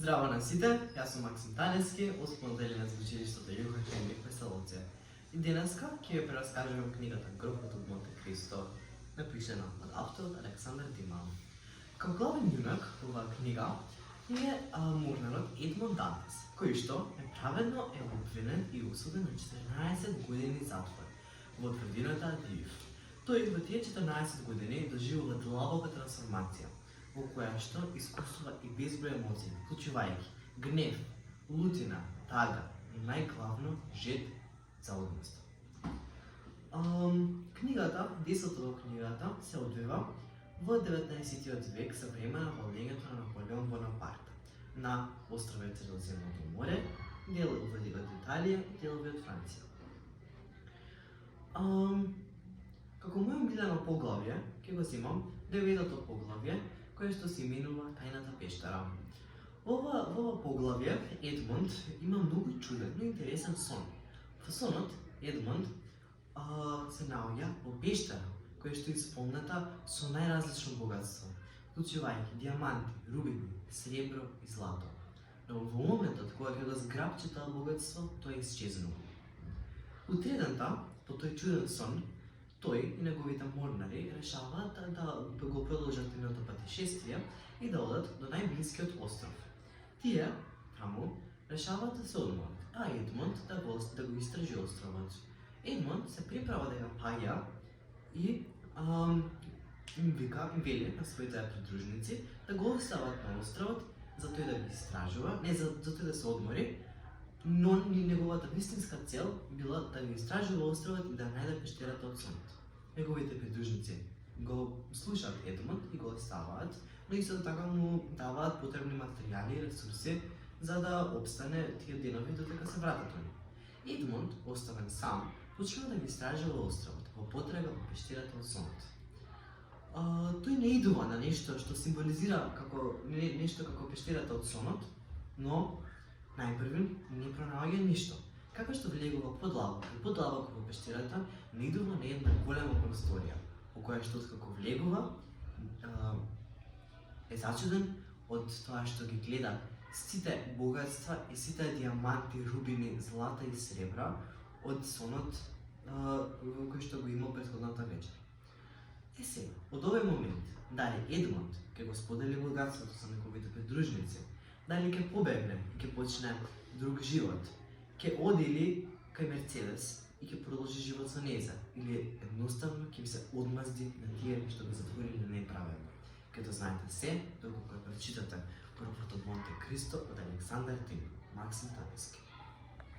Здраво на сите, јас сум Максим Танески, оспонделенец во училиштето Југа Хенрих Веселовце. И денеска ќе ја прераскажувам книгата Гробот од Монте Кристо, напишана од авторот Александар Дюма. Како главен јунак во оваа книга е морнарот Едмонд Дантес, кој што неправедно е обвинен и осуден на 14 години затвор во тврдината Див. Тој во тие 14 години доживува длабока трансформација, во која што искусува и безброј емоции, вклучувајќи гнев, лутина, тага и најглавно жед за одмест. Книгата, действото во книгата се одвива во 19 век за време на владењето на Наполеон Бонапарт на островот Средоземното море, делови од Италија и делови од Франција. Како моје омилено поглавје, ќе го земам 9-то поглавје, кое што се именува Тајната пештера. Ова поглавје Едмонд има многу чуден, но интересен сон. Во сонот Едмонд се наоѓа во пештера, која што е исполнета со најразлично богатство, вклучувајќи диаманти, рубини, сребро и злато. Но во моментот кога ќе го зграбчи тоа богатство, тој е исчезнал. Утредента, по тој чуден сон, тој и неговите морнари решаваат да го продолжат нивното патишествие и да одат до најблискиот остров. Тие, таму, решаваат да се одморат, а Едмонд да го истражи островот. Едмонд се приправа да ја паѓа и им вели на своите придружници да го остават на островот за тој да ги истражува, не за тој да се одмори, но неговата вистинска цел била да го истражува островот и да најде пештерата од сонот. Неговите придружници го слушаат Едмонд и го оставаат, но исто така му даваат потребни материјали и ресурси за да обстане тие денови додека се вратат они. Едмонд, оставен сам, почнува да ги истражува островот во потрага во пештерата од сонот. Тој не идува на нешто што символизира нешто како пештерата од сонот, но најпрвен не пронаоѓа ништо. Како што влегува подлабоко во пештерата, не идува на една голема просторија, во која што откако влегува е зачуден од тоа што ги гледа сите богатства и сите диаманти, рубини, злата и сребра од сонот кој што го имал претходната вечер. Сега, од овој момент, дали Едмонд ќе го сподели богатството со неговите придружници, дали ќе побегне и ќе почне друг живот, ќе оди ли кај Мерцедес и ќе продолжи живот со нејза, или едноставно ќе се одмазди на тие што го затворили неправедно. Като знаете се, доколку ја прочитате Гробот од Монте Кристо од Александар Дюма, Максим Танески.